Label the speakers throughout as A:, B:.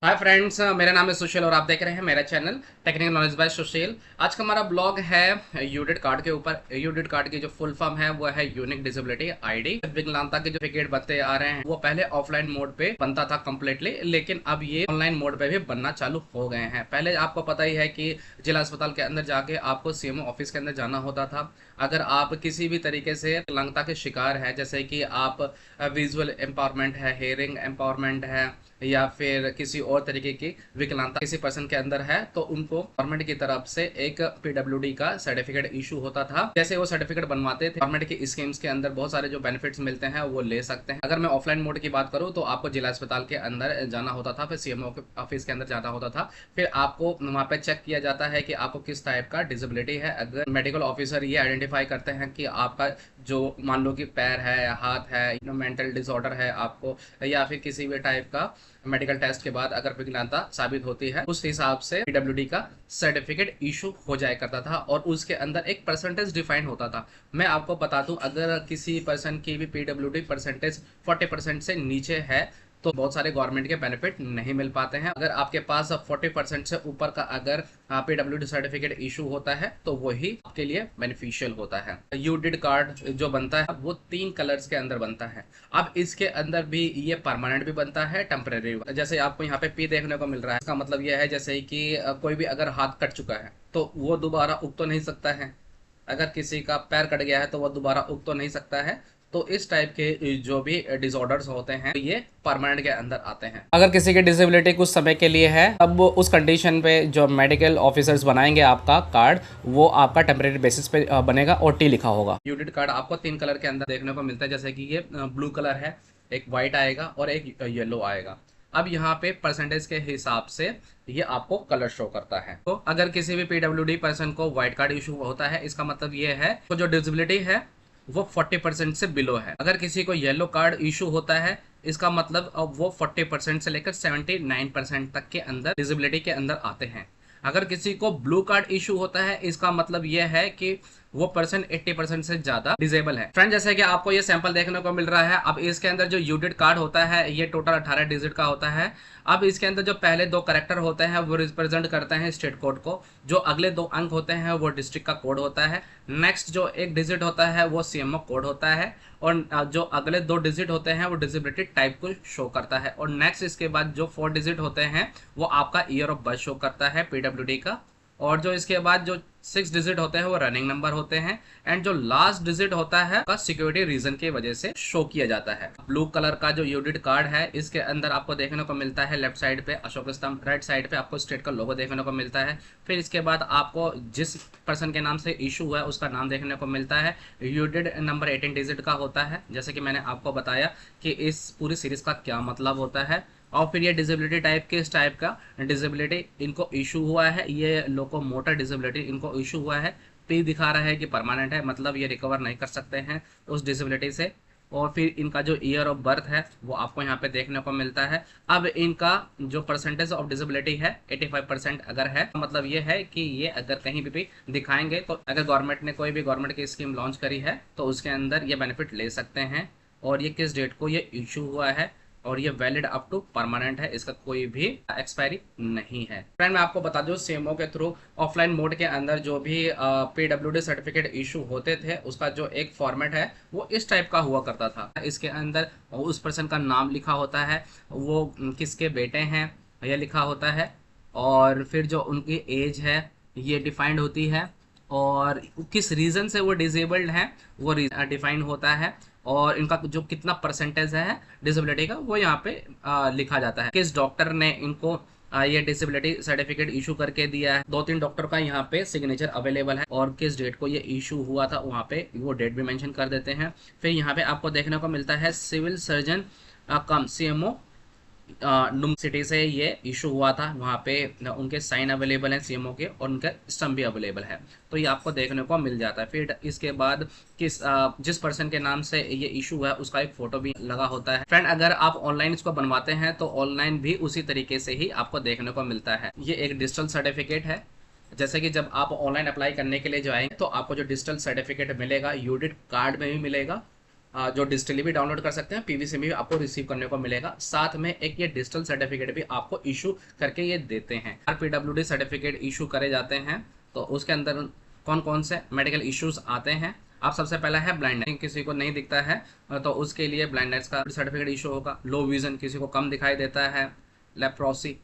A: Hi friends, मेरा नाम है सुशील और आप देख रहे हैं मेरा चैनल टेक्निकल नॉलेज बाय सुशील। आज का हमारा ब्लॉग है यूडिट कार्ड के ऊपर। यूडिट कार्ड की जो फुल फॉर्म है वो है यूनिक डिसेबिलिटी आईडी। विकलांगता के जो सर्टिफिकेट बनते आ रहे हैं वो पहले ऑफलाइन मोड पे बनता था कम्प्लीटली, लेकिन अब ये ऑनलाइन मोड पे भी बनना चालू हो गए हैं। पहले आपको पता ही है कि जिला अस्पताल के अंदर जाके आपको सीएमओ ऑफिस के अंदर जाना होता था। अगर आप किसी भी तरीके से विकलांगता के शिकार है, जैसे कि आप विजुअल एम्पावरमेंट है, हेयरिंग एम्पावरमेंट है, या फिर किसी और तरीके की विकलांगता किसी पर्सन के अंदर है, तो उनको गवर्नमेंट की तरफ से एक पीडब्ल्यूडी का सर्टिफिकेट इशू होता था। जैसे वो सर्टिफिकेट बनवाते थे, गवर्नमेंट की स्कीम्स के अंदर बहुत सारे जो बेनिफिट्स मिलते हैं वो ले सकते हैं। अगर मैं ऑफलाइन मोड की बात करूँ तो आपको जिला अस्पताल के अंदर जाना होता था, फिर सीएमओ ऑफिस के अंदर जाना होता था। फिर आपको वहाँ पे चेक किया जाता है कि आपको किस टाइप का डिसेबिलिटी है। अगर मेडिकल ऑफिसर ये आइडेंटिफाई करते हैं कि आपका जो मान लो कि पैर है, हाथ है, मेंटल डिसऑर्डर है आपको, या फिर किसी भी टाइप का मेडिकल टेस्ट के बाद अगर विकलांगता साबित होती है, उस हिसाब से पीडब्ल्यूडी का सर्टिफिकेट इशू हो जाया करता था और उसके अंदर एक परसेंटेज डिफाइन होता था। मैं आपको बता दूं, अगर किसी पर्सन की भी पीडब्ल्यूडी परसेंटेज 40% से नीचे है तो बहुत सारे गवर्नमेंट के बेनिफिट नहीं मिल पाते हैं। अगर आपके पास 40% से ऊपर का अगर पीडब्ल्यूडी सर्टिफिकेट इशू होता है तो वही आपके लिए बेनिफिशियल होता है। यूडिड कार्ड जो बनता है वो 3 कलर्स के अंदर बनता है। अब इसके अंदर भी ये परमानेंट भी बनता है, टेम्परेरी। जैसे आपको यहाँ पे पी देखने को मिल रहा है, इसका मतलब यह है जैसे कि कोई भी अगर हाथ कट चुका है तो वो दोबारा उग तो नहीं सकता है। अगर किसी का पैर कट गया है तो वो दोबारा उग तो नहीं सकता है। तो इस टाइप के जो भी डिसऑर्डर्स होते हैं ये परमानेंट के अंदर आते हैं। अगर किसी की डिसेबिलिटी कुछ समय के लिए है, तब वो उस कंडीशन पे जो मेडिकल ऑफिसर्स बनाएंगे आपका कार्ड, वो आपका टेम्परेरी बेसिस पे बनेगा और टी लिखा होगा। यूडिट कार्ड आपको 3 कलर के अंदर देखने को मिलता है, जैसे कि ये ब्लू कलर है, एक व्हाइट आएगा और एक येलो आएगा। अब यहाँ पे परसेंटेज के हिसाब से ये आपको कलर शो करता है। तो अगर किसी भी पीडब्ल्यूडी पर्सन को व्हाइट कार्ड इशू होता है, इसका मतलब ये है तो जो डिसेबिलिटी है वो 40% से बिलो है। अगर किसी को येलो कार्ड इशू होता है, इसका मतलब अब वो 40% से लेकर 79% तक के अंदर डिसेबिलिटी के अंदर आते हैं। अगर किसी को ब्लू कार्ड इशू होता है, इसका मतलब यह है कि वो पर्सन 80% से ज्यादा डिसेबल है। फ्रेंड, जैसे कि आपको ये सैंपल देखने को मिल रहा है, अब इसके अंदर जो यूडिट कार्ड होता है ये टोटल 18 डिजिट का होता है। अब इसके अंदर जो पहले 2 करेक्टर होते हैं वो रिप्रेजेंट करते हैं स्टेट कोड को, जो अगले 2 अंक होते हैं वो डिस्ट्रिक्ट का कोड होता है। नेक्स्ट जो एक डिजिट होता है वो सीएमओ कोड होता है, और जो अगले 2 डिजिट होते हैं वो डिसेबिलिटी टाइप को शो करता है। और नेक्स्ट इसके बाद जो 4 डिजिट होते हैं वो आपका ईयर ऑफ बर्थ शो करता है पीडब्ल्यूडी का। और जो इसके बाद जो 6 डिजिट होते हैं वो रनिंग नंबर होते हैं, एंड जो लास्ट डिजिट होता है का सिक्योरिटी रीजन की वजह से शो किया जाता है। ब्लू कलर का जो यूडिट कार्ड है, इसके अंदर आपको देखने को मिलता है लेफ्ट साइड पे अशोक स्तंभ, राइट साइड पे आपको स्टेट का लोगो देखने को मिलता है। फिर इसके बाद आपको जिस पर्सन के नाम से इशू हुआ है उसका नाम देखने को मिलता है। यूडिट नंबर 18 डिजिट का होता है, जैसे कि मैंने आपको बताया कि इस पूरी सीरीज का क्या मतलब होता है। और फिर ये डिसेबिलिटी टाइप किस टाइप का डिसेबिलिटी इनको इशू हुआ है, ये लोकोमोटर डिसेबिलिटी इनको इशू हुआ है। पी दिखा रहा है कि परमानेंट है, मतलब ये रिकवर नहीं कर सकते हैं उस डिसेबिलिटी से। और फिर इनका जो ईयर ऑफ बर्थ है वो आपको यहाँ पे देखने को मिलता है। अब इनका जो परसेंटेज ऑफ डिसेबिलिटी है 85% अगर है, मतलब ये है कि ये अगर कहीं भी दिखाएंगे तो अगर गवर्नमेंट ने कोई भी गवर्नमेंट की स्कीम लॉन्च करी है तो उसके अंदर ये बेनिफिट ले सकते हैं। और ये किस डेट को ये इशू हुआ है, और ये वैलिड अप टू परमानेंट है, इसका कोई भी एक्सपायरी नहीं है। फ्रेंड, मैं आपको बता दूं, सीएमओ के थ्रू ऑफलाइन मोड के अंदर जो भी पीडब्ल्यूडी सर्टिफिकेट इशू होते थे उसका जो एक फॉर्मेट है वो इस टाइप का हुआ करता था। इसके अंदर उस पर्सन का नाम लिखा होता है, वो किसके बेटे हैं यह लिखा होता है, और फिर जो उनकी एज है ये डिफाइंड होती है, और किस रीजन से वो डिसेबल्ड हैं वो डिफाइन होता है, और इनका जो कितना परसेंटेज है डिसेबिलिटी का वो यहाँ पे लिखा जाता है। किस डॉक्टर ने इनको ये डिसेबिलिटी सर्टिफिकेट इशू करके दिया है। 2-3 डॉक्टर का यहाँ पे सिग्नेचर अवेलेबल है, और किस डेट को ये इशू हुआ था वहाँ पे वो डेट भी मेंशन कर देते हैं। फिर यहाँ पे आपको देखने को मिलता है सिविल सर्जन कम सीएमओ नुम सिटी से ये इशू हुआ था, वहाँ पे उनके साइन अवेलेबल हैं सीएमओ के, और उनका स्टम्प भी अवेलेबल है, तो ये आपको देखने को मिल जाता है। फिर इसके बाद जिस पर्सन के नाम से ये इशू हुआ है उसका एक फोटो भी लगा होता है। फ्रेंड, अगर आप ऑनलाइन इसको बनवाते हैं तो ऑनलाइन भी उसी तरीके से ही आपको देखने को मिलता है। ये एक डिजिटल सर्टिफिकेट है, जैसे कि जब आप ऑनलाइन अप्लाई करने के लिए जाएंगे तो आपको जो डिजिटल सर्टिफिकेट मिलेगा यूडिट कार्ड में भी मिलेगा, जो डिजिटली भी डाउनलोड कर सकते हैं, पीवीसी में भी आपको रिसीव करने को मिलेगा। साथ में एक ये डिजिटल सर्टिफिकेट भी आपको इशू करके ये देते हैं। पीडब्ल्यूडी सर्टिफिकेट इशू करे जाते हैं तो उसके अंदर कौन कौन से मेडिकल इश्यूज आते हैं। आप सबसे पहला है ब्लाइंडनेस, किसी को नहीं दिखता है तो उसके लिए ब्लाइंडनेस का सर्टिफिकेट इशू होगा। लो विजन, किसी को कम दिखाई देता है। Leprosy,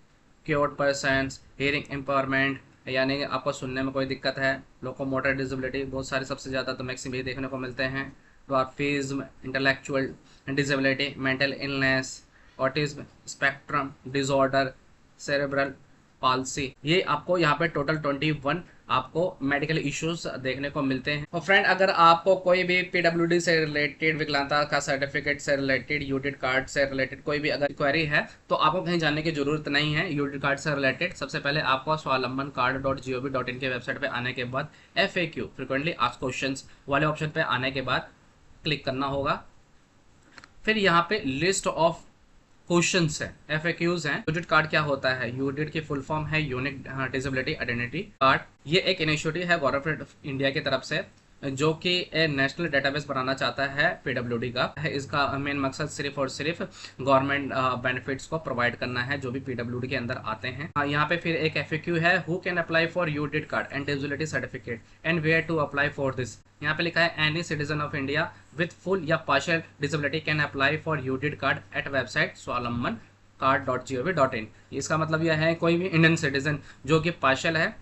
A: cured persons, hearing empowerment, यानी आपको सुनने में कोई दिक्कत है। लोकोमोटर डिसेबिलिटी, बहुत सारे सबसे ज़्यादा तो मैक्सिमम यही देखने को मिलते हैं। Dwarfism, intellectual disability, mental illness, autism spectrum disorder, cerebral palsy, ये आपको यहाँ पे टोटल 21 आपको मेडिकल इश्यूज देखने को मिलते हैं। और फ्रेंड, अगर आपको कोई भी पीडब्ल्यूडी से रिलेटेड, विकलांगता का सर्टिफिकेट से रिलेटेड, यूडिट कार्ड से रिलेटेड कोई भी अगर क्वेरी है तो आपको कहीं जाने की जरूरत नहीं है। यूडिट कार्ड से रिलेटेड सबसे पहले आपको स्वावलंबन कार्ड.gov.in के वेबसाइट पे आने के बाद FAQ, फ्रिक्वेंटली आस्क्ड क्वेश्चंस वाले ऑप्शन पे आने के बाद क्लिक करना होगा। फिर यहाँ पे लिस्ट ऑफ क्वेश्चंस है, FAQs हैं। यूडिट कार्ड क्या होता है? यूडिट की फुल फॉर्म है यूनिक डिसेबिलिटी आइडेंटिटी कार्ड। ये एक इनिशिएटिव है गवर्नमेंट ऑफ इंडिया की तरफ से, जो कि एक नेशनल डेटाबेस बनाना चाहता है पीडब्ल्यूडी का। इसका मेन मकसद सिर्फ और सिर्फ गवर्नमेंट बेनिफिट्स को प्रोवाइड करना है जो भी पीडब्ल्यूडी के अंदर आते हैं। यहाँ पे फिर एक FAQ है, who can apply for UDID card and disability certificate and where to apply for this. यहाँ पे लिखा है any citizen of India with full या partial disability can apply for UDID card at website Swavlamban कार्ड.gov.in। इसका मतलब यह है कोई भी इंडियन सिटीजन जो कि पार्शियल है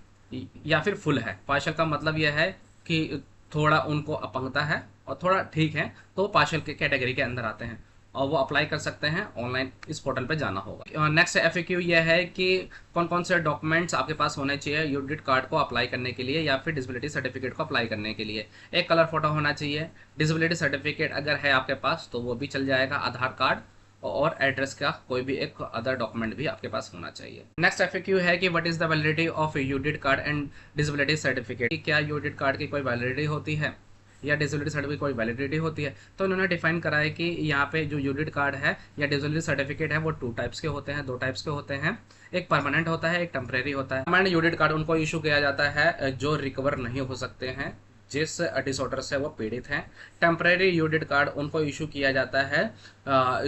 A: या फिर फुल है। पार्शियल का मतलब यह है कि थोड़ा उनको अपंगता है और थोड़ा ठीक है, तो पार्शियल के कैटेगरी के अंदर आते हैं और वो अप्लाई कर सकते हैं। ऑनलाइन इस पोर्टल पे जाना होगा। नेक्स्ट FAQ यह है कि कौन कौन से डॉक्यूमेंट्स आपके पास होने चाहिए यूडिट कार्ड को अप्लाई करने के लिए या फिर डिसेबिलिटी सर्टिफिकेट को अप्लाई करने के लिए। एक कलर फोटो होना चाहिए। डिसेबिलिटी सर्टिफिकेट अगर है आपके पास तो वो भी चल जाएगा। आधार कार्ड और एड्रेस का कोई भी एक अदर डॉक्यूमेंट भी आपके पास होना चाहिए। नेक्स्ट FAQ है कि what is the validity of UDID card and disability certificate. क्या यूडिट कार्ड की कोई वैलिडिटी होती है या डिसेबिलिटी सर्टिफिकेट कोई वैलिडिटी होती है? तो उन्होंने डिफाइन करा है कि यहाँ पे जो यूडिट कार्ड है या डिसेबिलिटी सर्टिफिकेट है वो 2 टाइप्स के होते हैं, 2 टाइप्स के होते हैं। एक परमानेंट होता है, एक टेम्परेरी होता है। परमानेंट यूडिट कार्ड उनको इशू किया जाता है जो रिकवर नहीं हो सकते हैं, जिस डिसऑर्डर से वो पीड़ित हैं। टेम्परेरी यूडिट कार्ड उनको इशू किया जाता है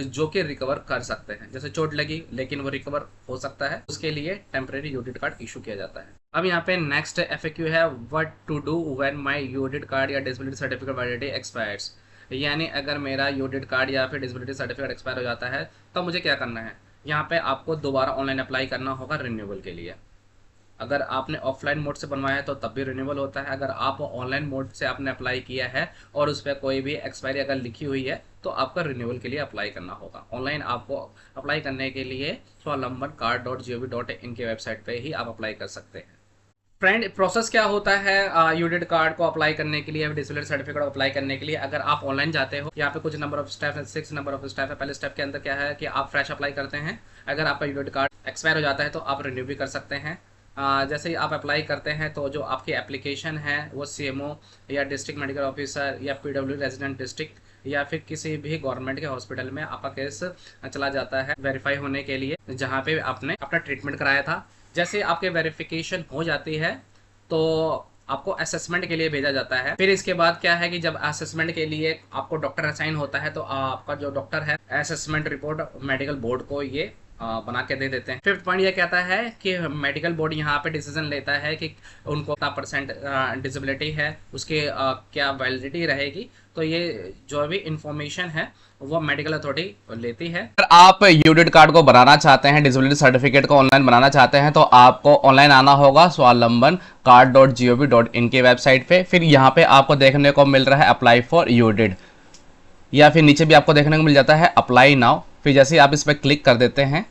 A: जो कि रिकवर कर सकते हैं, जैसे चोट लगी लेकिन वो रिकवर हो सकता है, उसके लिए टेम्परेरी यूडिट कार्ड इशू किया जाता है। अब यहाँ पे नेक्स्ट FAQ है, what to do when my UDID card या डिसेबिलिटी सर्टिफिकेट वैलिडिटी एक्सपायर्स। यानी अगर मेरा यूडिट कार्ड या फिर डिसेबिलिटी सर्टिफिकेट एक्सपायर हो जाता है तो मुझे क्या करना है? यहाँ पे आपको दोबारा ऑनलाइन अप्लाई करना होगा रिन्यूअल के लिए। अगर आपने ऑफलाइन मोड से बनवाया है तो तब भी रिन्यूअल होता है। अगर आप ऑनलाइन मोड से आपने अप्लाई किया है और उस पर कोई भी एक्सपायरी अगर लिखी हुई है तो आपका रिन्यूअल के लिए अप्लाई करना होगा। ऑनलाइन आपको अप्लाई करने के लिए स्वावलंबन कार्ड.gov.in के वेबसाइट पे ही आप अप्लाई कर सकते हैं। फ्रेंड, प्रोसेस क्या होता है यूडिट कार्ड को अप्लाई करने के लिए, डिसेबिलिटी सर्टिफिकेट को अप्लाई करने के लिए? अगर आप ऑनलाइन जाते हो, यहाँ पे कुछ नंबर ऑफ स्टेप है, 6 नंबर ऑफ स्टेप है। पहले स्टेप के अंदर क्या है कि आप फ्रेश अप्लाई करते हैं। अगर आपका यूडिट कार्ड एक्सपायर हो जाता है तो आप रिन्यू भी कर सकते हैं। जैसे ही आप अप्लाई करते हैं तो जो आपकी एप्लीकेशन है वो CMO या डिस्ट्रिक्ट मेडिकल ऑफिसर या PW रेजिडेंट डिस्ट्रिक्ट या फिर किसी भी गवर्नमेंट के हॉस्पिटल में आपका केस चला जाता है वेरीफाई होने के लिए, जहाँ पे आपने अपना ट्रीटमेंट कराया था। जैसे आपके वेरिफिकेशन हो जाती है तो आपको असेसमेंट के लिए भेजा जाता है। फिर इसके बाद क्या है कि जब असेसमेंट के लिए आपको डॉक्टर असाइन होता है तो आपका जो डॉक्टर है असेसमेंट रिपोर्ट मेडिकल बोर्ड को ये बना के दे देते हैं। 5th पॉइंट ये कहता है कि मेडिकल बोर्ड यहाँ पे डिसीजन लेता है कि उनको कितना परसेंट डिसेबिलिटी है, उसके क्या वैलिडिटी रहेगी। तो ये जो भी इंफॉर्मेशन है वो मेडिकल अथॉरिटी लेती है। अगर आप यूडिट कार्ड को बनाना चाहते हैं, डिसेबिलिटी सर्टिफिकेट को ऑनलाइन बनाना चाहते हैं तो आपको ऑनलाइन आना होगा स्वावलंबन कार्ड.gov.in के वेबसाइट पे। फिर यहाँ पे आपको देखने को मिल रहा है अप्लाई फॉर यूडिट, या फिर नीचे भी आपको देखने को मिल जाता है अप्लाई नाउ। फिर जैसे ही आप इस पर क्लिक कर देते हैं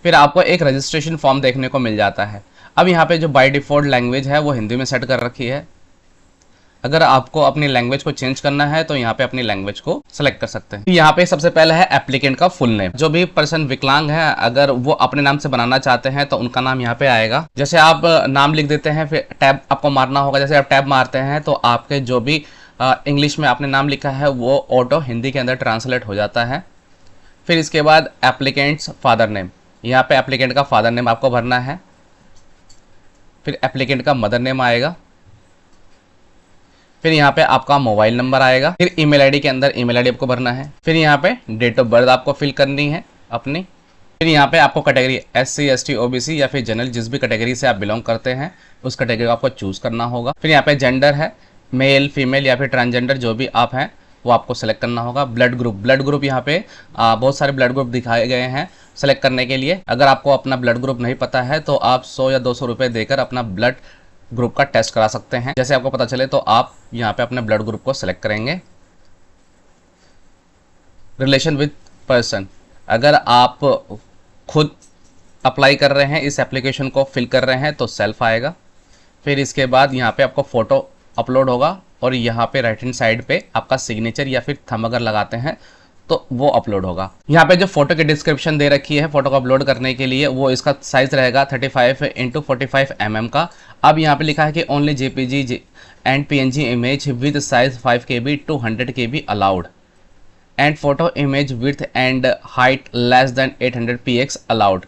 A: फिर आपको एक रजिस्ट्रेशन फॉर्म देखने को मिल जाता है। अब यहाँ पे जो बाय डिफॉल्ट लैंग्वेज है वो हिंदी में सेट कर रखी है। अगर आपको अपनी लैंग्वेज को चेंज करना है तो यहाँ पे अपनी लैंग्वेज को सेलेक्ट कर सकते हैं। यहाँ पे सबसे पहले है एप्लीकेंट का फुल नेम। जो भी पर्सन विकलांग है अगर वो अपने नाम से बनाना चाहते हैं तो उनका नाम यहाँ पे आएगा। जैसे आप नाम लिख देते हैं फिर टैब आपको मारना होगा। जैसे आप टैब मारते हैं तो आपके जो भी इंग्लिश में आपने नाम लिखा है वो ऑटो हिंदी के अंदर ट्रांसलेट हो जाता है। फिर इसके बाद एप्लीकेंट्स फादर नेम, यहाँ पे एप्लीकेंट का फादर नेम आपको भरना है। फिर एप्लीकेंट का मदर नेम आएगा। फिर यहाँ पे आपका मोबाइल नंबर आएगा, फिर ईमेल आईडी के अंदर ईमेल आईडी आपको भरना है, फिर यहाँ पे डेट ऑफ बर्थ आपको फिल करनी है अपनी, फिर यहाँ पे आपको कैटेगरी SC ST OBC या फिर जनरल, जिस भी कैटेगरी से आप बिलोंग करते हैं उस कैटेगरी को आपको चूज करना होगा। फिर यहाँ पे जेंडर है, मेल फीमेल या फिर ट्रांसजेंडर जो भी आप हैं वो आपको सेलेक्ट करना होगा। ब्लड ग्रुप यहाँ पे बहुत सारे ब्लड ग्रुप दिखाए गए हैं सेलेक्ट करने के लिए। अगर आपको अपना ब्लड ग्रुप नहीं पता है तो आप 100 या 200 रुपये देकर अपना ब्लड ग्रुप का टेस्ट करा सकते हैं। जैसे आपको पता चले तो आप यहाँ पे अपने ब्लड ग्रुप को सेलेक्ट करेंगे। रिलेशन विद पर्सन, अगर आप खुद अप्लाई कर रहे हैं, इस एप्लीकेशन को फिल कर रहे हैं तो सेल्फ आएगा। फिर इसके बाद यहाँ पे आपको फ़ोटो अपलोड होगा और यहाँ पे राइट हैंड साइड पे आपका सिग्नेचर या फिर थंब अगर लगाते हैं तो वो अपलोड होगा। यहाँ पे जो फोटो की डिस्क्रिप्शन दे रखी है फोटो को अपलोड करने के लिए, वो इसका साइज रहेगा 35x45 mm का। अब यहाँ पे लिखा है कि only JPG and PNG image with size 5 KB to 100 KB allowed and photo image width and height less than 800 px allowed.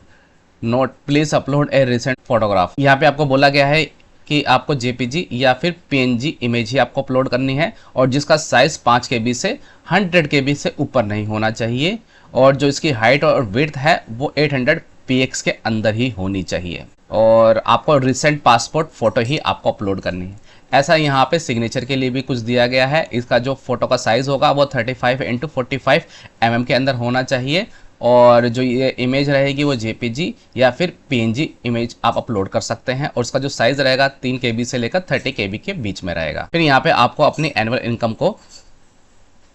A: Note please upload A recent photograph. यहाँ पे आपको बोला गया है कि आपको JPG या फिर PNG इमेज ही आपको अपलोड करनी है और जिसका साइज़ 5 KB से 100 KB से ऊपर नहीं होना चाहिए और जो इसकी हाइट और विड्थ है वो 800 px के अंदर ही होनी चाहिए और आपको रिसेंट पासपोर्ट फ़ोटो ही आपको अपलोड करनी है। ऐसा यहाँ पे सिग्नेचर के लिए भी कुछ दिया गया है। इसका जो फोटो का साइज़ होगा वो 35x45 mm के अंदर होना चाहिए और जो ये इमेज रहेगी वो JPG या फिर PNG इमेज आप अपलोड कर सकते हैं और उसका जो साइज़ रहेगा 3 KB से लेकर 30 KB के बीच में रहेगा। फिर यहाँ पे आपको अपनी एनुअल इनकम को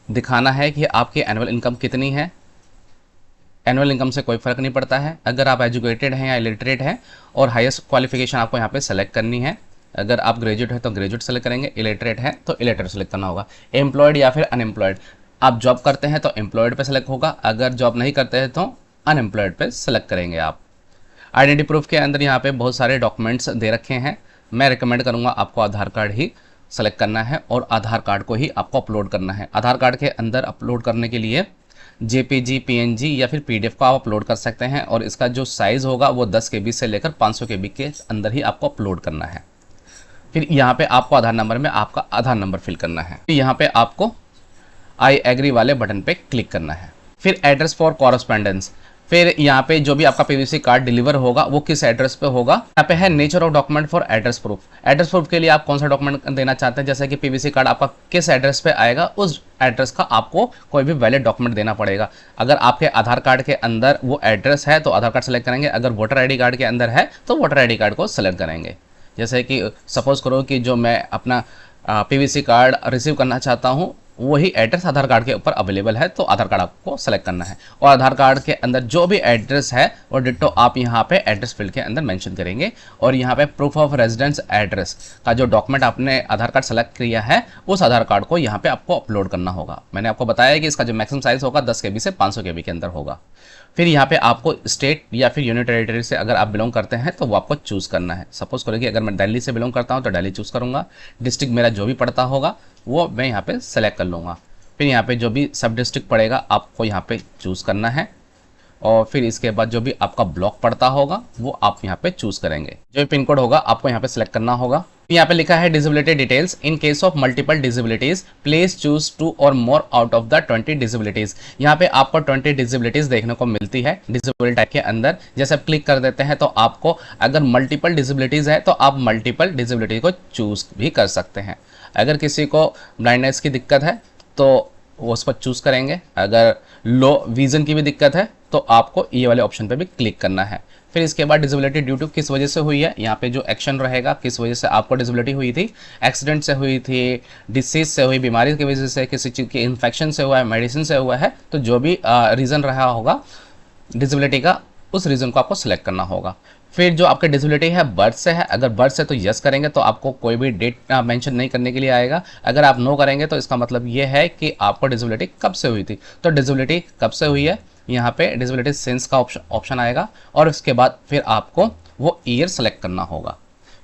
A: दिखाना है कि आपकी एनुअल इनकम कितनी है। एनुअल इनकम से कोई फ़र्क नहीं पड़ता है, अगर आप एजुकेटेड हैं या इलिटरेट हैं, और हाईएस्ट क्वालिफिकेशन आपको यहाँ पे सेलेक्ट करनी है। अगर आप ग्रेजुएट है तो ग्रेजुएट सेलेक्ट करेंगे, इलिटरेट है तो इलिटरेट सेलेक्ट करना होगा। एम्प्लॉयड या फिर अनएम्प्लॉयड, आप जॉब करते हैं तो एम्प्लॉयड पे सेलेक्ट होगा, अगर जॉब नहीं करते हैं तो अनएम्प्लॉयड पे सेलेक्ट करेंगे आप। आइडेंटिटी प्रूफ के अंदर यहाँ पे बहुत सारे डॉक्यूमेंट्स दे रखे हैं, मैं रिकमेंड करूँगा आपको आधार कार्ड ही सेलेक्ट करना है और आधार कार्ड को ही आपको अपलोड करना है। आधार कार्ड के अंदर अपलोड करने के लिए JPG PNG या फिर PDF को आप अपलोड कर सकते हैं और इसका जो साइज़ होगा वो 10 KB से लेकर 500 KB के अंदर ही आपको अपलोड करना है। फिर यहाँ पे आपको आधार नंबर में आपका आधार नंबर फिल करना है। यहाँ पे आपको आई एग्री वाले बटन पे क्लिक करना है। फिर एड्रेस फॉर कॉरेस्पॉन्डेंस, फिर यहाँ पे जो भी आपका PVC कार्ड डिलीवर होगा वो किस एड्रेस पे होगा। यहाँ पे है nature of document for address proof. Address proof के लिए आप कौन सा डॉक्यूमेंट देना चाहते हैं, जैसे कि PVC कार्ड आपका किस एड्रेस पे आएगा उस एड्रेस का आपको कोई भी वैलिड डॉक्यूमेंट देना पड़ेगा। अगर आपके आधार कार्ड के अंदर वो एड्रेस है तो आधार कार्ड सेलेक्ट करेंगे, अगर वोटर ID कार्ड के अंदर है तो वोटर ID कार्ड को सेलेक्ट करेंगे। जैसे कि सपोज करो कि जो मैं अपना PVC कार्ड रिसीव करना चाहता हूँ वही एड्रेस आधार कार्ड के ऊपर अवेलेबल है तो आधार कार्ड आपको सेलेक्ट करना है और आधार कार्ड के अंदर जो भी एड्रेस है वो डिट्टो आप यहाँ पे एड्रेस फील्ड के अंदर मेंशन करेंगे और यहाँ पे प्रूफ ऑफ रेजिडेंस एड्रेस का जो डॉक्यूमेंट आपने आधार कार्ड सेलेक्ट किया है उस आधार कार्ड को यहाँ पे आपको अपलोड करना होगा। मैंने आपको बताया कि इसका जो मैक्सिमम साइज होगा 10 KB से 500 KB के अंदर होगा। फिर यहाँ पे आपको स्टेट या फिर यूनियन टेरिटरी से अगर आप बिलोंग करते हैं तो वो आपको चूज़ करना है। सपोज करो कि अगर मैं दिल्ली से बिलोंग करता हूँ तो दिल्ली चूज़ करूँगा, डिस्ट्रिक्ट मेरा जो भी पड़ता होगा वो मैं यहाँ पे सेलेक्ट कर लूँगा। फिर यहाँ पे जो भी सब डिस्ट्रिक्ट पड़ेगा आपको यहाँ पे चूज़ करना है और फिर इसके बाद जो भी आपका ब्लॉक पड़ता होगा वो आप यहाँ पे चूज़ करेंगे। जो भी पिन कोड होगा आपको यहाँ पे सेलेक्ट करना होगा। यहाँ पे लिखा है disability details, in case of multiple disabilities please choose 2 और more out of the 20 disabilities. यहाँ पे आपको 20 डिसेबिलिटीज देखने को मिलती है डिसेबिलिटी टाइप के अंदर। जैसे आप क्लिक कर देते हैं तो आपको अगर मल्टीपल डिसेबिलिटीज है तो आप मल्टीपल डिसेबिलिटी को चूज भी कर सकते हैं। अगर किसी को ब्लाइंडनेस की दिक्कत है तो वो उस पर चूज़ करेंगे, अगर लो विजन की भी दिक्कत है तो आपको ये वाले ऑप्शन पे भी क्लिक करना है। फिर इसके बाद डिसेबिलिटी ड्यू टू किस वजह से हुई है, यहाँ पे जो एक्शन रहेगा किस वजह से आपको डिसेबिलिटी हुई थी, एक्सीडेंट से हुई थी, डिसीज से हुई, बीमारी की वजह से, किसी चीज़ की इन्फेक्शन से हुआ है, मेडिसिन से हुआ है, तो जो भी रीज़न रहा होगा डिसेबिलिटी का उस रीज़न को आपको सिलेक्ट करना होगा। फिर जो आपके डिसेबिलिटी है बर्थ से है, अगर बर्थ से तो यस करेंगे तो आपको कोई भी डेट मेंशन नहीं करने के लिए आएगा। अगर आप नो करेंगे तो इसका मतलब ये है कि आपको डिसेबिलिटी कब से हुई थी। तो डिसेबिलिटी कब से हुई है, यहाँ पे डिसेबिलिटी सिंस का ऑप्शन आएगा और उसके बाद फिर आपको वो ईयर सेलेक्ट करना होगा।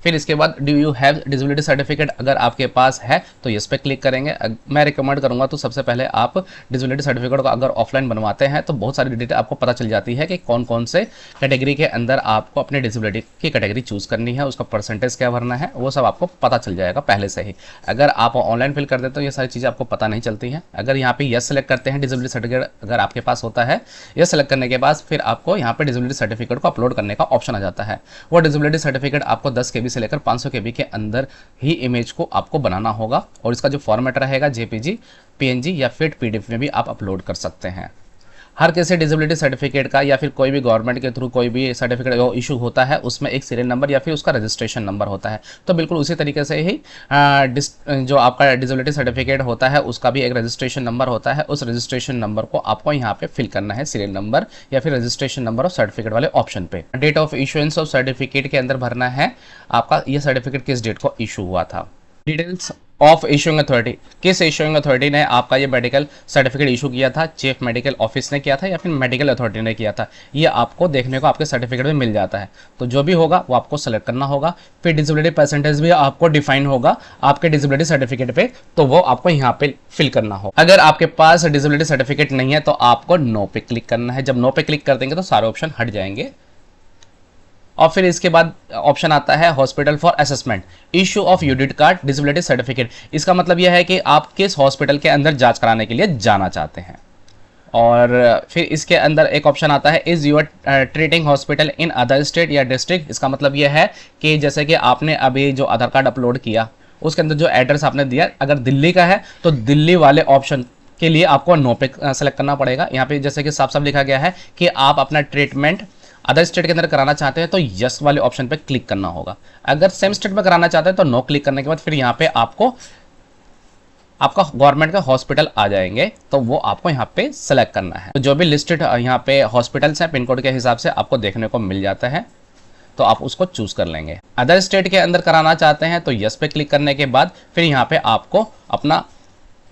A: फिर इसके बाद do you have disability certificate, अगर आपके पास है तो इस पर क्लिक करेंगे। मैं रिकमेंड करूँगा तो सबसे पहले आप डिसेबिलिटी सर्टिफिकेट को अगर ऑफलाइन बनवाते हैं तो बहुत सारी डिटेल आपको पता चल जाती है कि कौन कौन से कैटेगरी के अंदर आपको अपने डिसेबिलिटी की कैटेगरी चूज़ करनी है, उसका परसेंटेज क्या भरना है, वो सब आपको पता चल जाएगा पहले से ही। अगर आप ऑनलाइन फिल कर देते तो ये सारी चीज़ें आपको पता नहीं चलती हैं। अगर यहाँ पे यस सेलेक्ट करते हैं, डिसेबिलिटी सर्टिफिकेट अगर आपके पास होता है, यस सेलेक्ट करने के बाद फिर आपको यहाँ पे डिसेबिलिटी सर्टिफिकेट को अपलोड करने का ऑप्शन आ जाता है। वो डिसेबिलिटी सर्टिफिकेट आपको 10 KB से लेकर 500 KB के अंदर ही इमेज को आपको बनाना होगा और इसका जो फॉर्मेट रहेगा JPG, PNG या फिर PDF में भी आप अपलोड कर सकते हैं। हर किसी डिसेबिलिटी सर्टिफिकेट का या फिर कोई भी गवर्नमेंट के थ्रू कोई भी सर्टिफिकेट इशू होता है उसमें एक सीरियल नंबर या फिर उसका रजिस्ट्रेशन नंबर होता है। तो बिल्कुल उसी तरीके से ही जो आपका डिसेबिलिटी सर्टिफिकेट होता है उसका भी एक रजिस्ट्रेशन नंबर होता है। उस रजिस्ट्रेशन नंबर को आपको यहाँ पे फिल करना है, सीरियल नंबर या फिर रजिस्ट्रेशन नंबर ऑफ सर्टिफिकेट वाले ऑप्शन पे। Date of issuance of certificate के अंदर भरना है आपका ये सर्टिफिकेट किस डेट को इशू हुआ था। डिटेल्स ऑफ इशूइंग अथॉरिटी, किस इशूइंग अथॉरिटी ने आपका ये मेडिकल सर्टिफिकेट इशू किया था, चीफ मेडिकल ऑफिस ने किया था या फिर मेडिकल अथॉरिटी ने किया था, ये आपको देखने को आपके सर्टिफिकेट में मिल जाता है। तो जो भी होगा वो आपको सेलेक्ट करना होगा। फिर डिसेबिलिटी परसेंटेज भी आपको डिफाइन होगा आपके डिसेबिलिटी सर्टिफिकेट पे, तो वो आपको यहाँ पे फिल करना हो। अगर आपके पास डिसेबिलिटी सर्टिफिकेट नहीं है तो आपको नो पे क्लिक करना है। जब नो पे क्लिक कर देंगे तो सारे ऑप्शन हट जाएंगे और फिर इसके बाद ऑप्शन आता है hospital for assessment, issue of UDID card disability certificate. इसका मतलब यह है कि आप किस हॉस्पिटल के अंदर जांच कराने के लिए जाना चाहते हैं। और फिर इसके अंदर एक ऑप्शन आता है is your treating hospital in other state या डिस्ट्रिक्ट। इसका मतलब यह है कि जैसे कि आपने अभी जो आधार कार्ड अपलोड किया उसके अंदर जो एड्रेस आपने दिया अगर दिल्ली का है तो दिल्ली वाले ऑप्शन के लिए आपको नो पे सेलेक्ट करना पड़ेगा। यहाँ पे जैसे कि साफ साफ लिखा गया है कि आप अपना ट्रीटमेंट अदर स्टेट के अंदर कराना चाहते हैं तो यस वाले ऑप्शन पे क्लिक करना होगा। अगर सेम स्टेट में कराना चाहते हैं तो नो क्लिक करने के बाद फिर यहाँ पे आपको आपका गवर्नमेंट का हॉस्पिटल आ जाएंगे, तो वो आपको यहाँ पे सेलेक्ट करना है। तो जो भी लिस्टेड यहाँ पे हॉस्पिटल्स हैं पिन कोड के हिसाब से आपको देखने को मिल जाता है, तो आप उसको चूज कर लेंगे। अदर स्टेट के अंदर कराना चाहते हैं तो यस पे क्लिक करने के बाद फिर यहाँ पे आपको अपना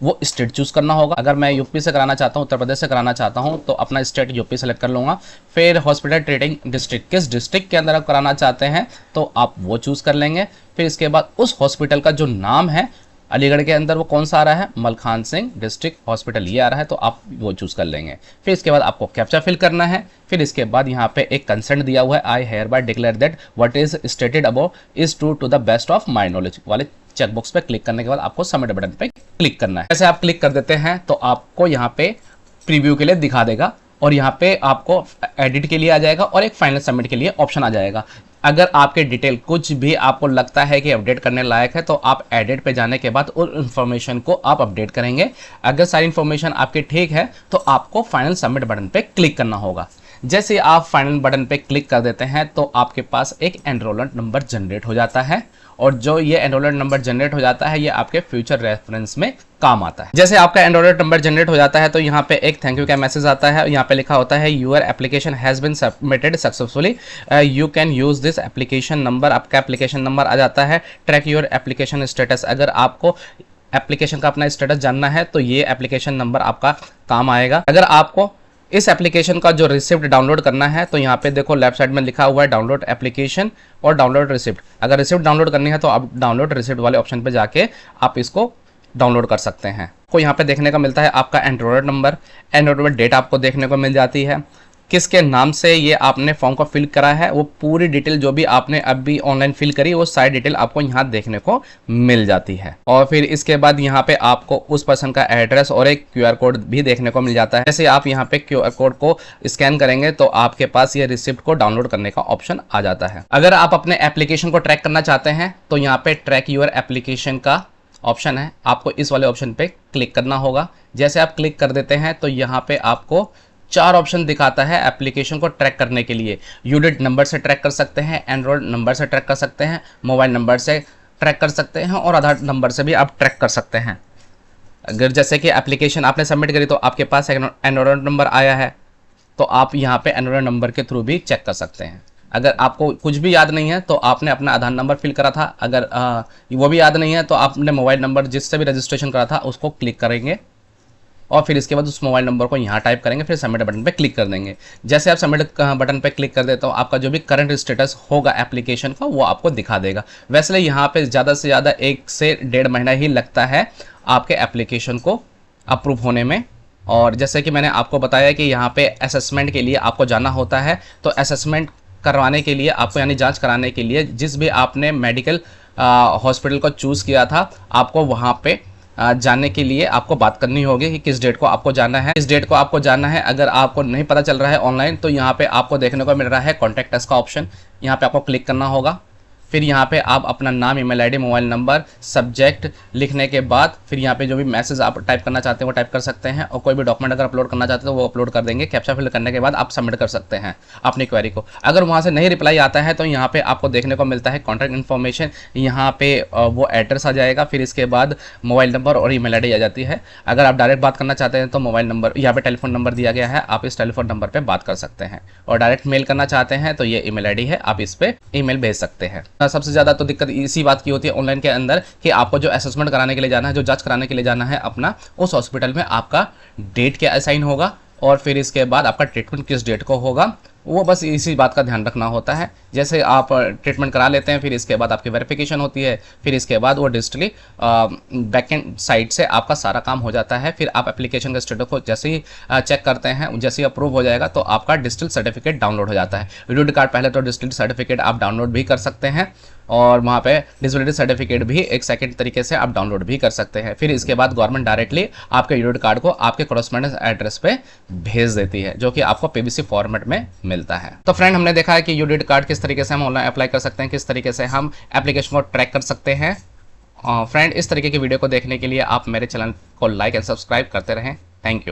A: वो स्टेट चूज करना होगा। अगर मैं यूपी से कराना चाहता हूँ, उत्तर प्रदेश से कराना चाहता हूँ, तो अपना स्टेट यूपी सेलेक्ट कर लूँगा। फिर हॉस्पिटल ट्रीटिंग डिस्ट्रिक्ट, किस डिस्ट्रिक्ट के अंदर आप कराना चाहते हैं तो आप वो चूज़ कर लेंगे। फिर इसके बाद उस हॉस्पिटल का जो नाम है अलीगढ़ के अंदर वो कौन सा आ रहा है, मलखान सिंह डिस्ट्रिक्ट हॉस्पिटल ये आ रहा है, तो आप वो चूज़ कर लेंगे। फिर इसके बाद आपको कैप्चा फिल करना है। फिर इसके बाद यहाँ पे एक कंसेंट दिया हुआ है, I hereby declare that what is stated above is true to the best of my knowledge वाले चेकबॉक्स पे क्लिक करने के बाद आपको सबमिट बटन पे क्लिक करना है। जैसे आप क्लिक कर देते हैं तो आपको यहाँ पे प्रीव्यू के लिए दिखा देगा और यहाँ पे आपको एडिट के लिए आ जाएगा और एक फाइनल सबमिट के लिए ऑप्शन आ जाएगा। अगर आपके डिटेल कुछ भी आपको लगता है कि अपडेट करने लायक है तो आप एडिट पे जाने के बाद उस इन्फॉर्मेशन को आप अपडेट करेंगे। अगर सारी इन्फॉर्मेशन आपकी ठीक है तो आपको फाइनल सबमिट बटन पे क्लिक करना होगा। जैसे आप फाइनल बटन पे क्लिक कर देते हैं तो आपके पास एक एनरोलमेंट नंबर जनरेट हो जाता है और जो ये एनरोलमेंट नंबर जनरेट हो जाता है ये आपके फ्यूचर रेफरेंस में काम आता है। जैसे आपका एनरोलमेंट नंबर जनरेट हो जाता है तो यहाँ पे एक थैंक यू का मैसेज आता है। यहाँ पे लिखा होता है your application has been submitted successfully, you can use this application number. आपका एप्लीकेशन नंबर आ जाता है। ट्रैक योर एप्लीकेशन स्टेटस, अगर आपको एप्लीकेशन का अपना स्टेटस जानना है तो ये एप्लीकेशन नंबर आपका काम आएगा। अगर आपको इस एप्लीकेशन का जो रिसिप्ट डाउनलोड करना है तो यहाँ पे देखो लेफ्ट साइड में लिखा हुआ है डाउनलोड एप्लीकेशन और डाउनलोड रिसिप्ट। अगर रिसिप्ट डाउनलोड करनी है तो आप डाउनलोड रिसिप्ट वाले ऑप्शन पे जाके आप इसको डाउनलोड कर सकते हैं। को यहाँ पे देखने को मिलता है आपका एनरोलमेंट नंबर, एनरोलमेंट डेट आपको देखने को मिल जाती है, किसके नाम से ये आपने फॉर्म को फिल करा है, वो पूरी डिटेल जो भी आपने अभी ऑनलाइन फिल करी वो सारी डिटेल आपको यहाँ देखने को मिल जाती है। और फिर इसके बाद यहाँ पे आपको उस पर्सन का एड्रेस और एक QR कोड भी देखने को मिल जाता है। जैसे आप यहाँ पे QR कोड को स्कैन करेंगे तो आपके पास ये रिसिप्ट को डाउनलोड करने का ऑप्शन आ जाता है। अगर आप अपने एप्लीकेशन को ट्रैक करना चाहते हैं तो यहाँ पे ट्रैक यूर एप्लीकेशन का ऑप्शन है, आपको इस वाले ऑप्शन पे क्लिक करना होगा। जैसे आप क्लिक कर देते हैं तो यहाँ पे आपको 4 ऑप्शन दिखाता है एप्लीकेशन को ट्रैक करने के लिए। यूडिट नंबर से ट्रैक कर सकते हैं, एनरोल नंबर से ट्रैक कर सकते हैं, मोबाइल नंबर से ट्रैक कर सकते हैं और आधार नंबर से भी आप ट्रैक कर सकते हैं। अगर जैसे कि एप्लीकेशन आपने सबमिट करी तो आपके पास एनरोल नंबर आया है तो आप यहाँ पे एनरोल नंबर के थ्रू भी चेक कर सकते हैं। अगर आपको कुछ भी याद नहीं है तो आपने अपना आधार नंबर फिल करा था, अगर वो भी याद नहीं है तो आपने मोबाइल नंबर जिससे भी रजिस्ट्रेशन करा था उसको क्लिक करेंगे और फिर इसके बाद उस मोबाइल नंबर को यहाँ टाइप करेंगे, फिर सबमिट बटन पे क्लिक कर देंगे। जैसे आप सबमिट बटन पे क्लिक कर देते हो, आपका जो भी करंट स्टेटस होगा एप्लीकेशन का वो आपको दिखा देगा। वैसे यहाँ पे ज़्यादा से ज़्यादा 1 से 1.5 महीना ही लगता है आपके एप्लीकेशन को अप्रूव होने में। और जैसे कि मैंने आपको बताया कि यहाँ पे असेसमेंट के लिए आपको जाना होता है, तो असेसमेंट करवाने के लिए आपको यानी जांच कराने के लिए जिस भी आपने मेडिकल हॉस्पिटल को चूज़ किया था, आपको वहाँ पे जानने के लिए आपको बात करनी होगी कि किस डेट को आपको जाना है, किस डेट को आपको जाना है। अगर आपको नहीं पता चल रहा है ऑनलाइन, तो यहाँ पे आपको देखने को मिल रहा है कॉन्टैक्ट अस का ऑप्शन, यहाँ पे आपको क्लिक करना होगा। फिर यहाँ पे आप अपना नाम, email ID, mobile number, subject लिखने के बाद फिर यहाँ पे जो भी मैसेज आप टाइप करना चाहते हैं वो टाइप कर सकते हैं, और कोई भी डॉक्यूमेंट अगर अपलोड करना चाहते हैं तो वो अपलोड कर देंगे। कैप्चा फिल करने के बाद आप सबमिट कर सकते हैं अपनी क्वेरी को। अगर वहाँ से नहीं रिप्लाई आता है तो यहाँ पे आपको देखने को मिलता है कॉन्टैक्ट इन्फॉर्मेशन, यहाँ पे वो एड्रेस आ जाएगा, फिर इसके बाद मोबाइल नंबर और ईमेल आईडी आ जाती है। अगर आप डायरेक्ट बात करना चाहते हैं तो मोबाइल नंबर, यहाँ पे टेलीफोन नंबर दिया गया है, आप इस टेलीफोन नंबर पर बात कर सकते हैं। और डायरेक्ट मेल करना चाहते हैं तो ये ईमेल आईडी है, आप इस पर ईमेल भेज सकते हैं। सबसे ज़्यादा तो दिक्कत इसी बात की होती है ऑनलाइन के अंदर कि आपको जो असेसमेंट कराने के लिए जाना है, जो जांच कराने के लिए जाना है अपना, उस हॉस्पिटल में आपका डेट क्या असाइन होगा और फिर इसके बाद आपका ट्रीटमेंट किस डेट को होगा, वो बस इसी बात का ध्यान रखना होता है। जैसे आप ट्रीटमेंट करा लेते हैं, फिर इसके बाद आपकी वेरिफिकेशन होती है, फिर इसके बाद वो डिजिटली बैकएंड साइड से आपका सारा काम हो जाता है। फिर आप एप्लीकेशन के स्टेटस को जैसे ही चेक करते हैं, जैसे ही अप्रूव हो जाएगा तो आपका डिजिटल सर्टिफिकेट डाउनलोड हो जाता है। यूडिड कार्ड पहले तो डिजिटल सर्टिफिकेट आप डाउनलोड भी कर सकते हैं, और वहाँ पे डिसेबिलिटी सर्टिफिकेट भी एक सेकंड तरीके से आप डाउनलोड भी कर सकते हैं। फिर इसके बाद गवर्नमेंट डायरेक्टली आपके यूडिड कार्ड को आपके कॉरेस्पॉन्डेंस एड्रेस पे भेज देती है, जो कि आपको पीबीसी फॉर्मेट में मिलता है। तो फ्रेंड, हमने देखा है कि यूडिड कार्ड किस तरीके से हम ऑनलाइन अप्लाई कर सकते हैं, किस तरीके से हम एप्लीकेशन को ट्रैक कर सकते हैं। फ्रेंड, इस तरीके की वीडियो को देखने के लिए आप मेरे चैनल को लाइक एंड सब्सक्राइब करते रहें। Thank you.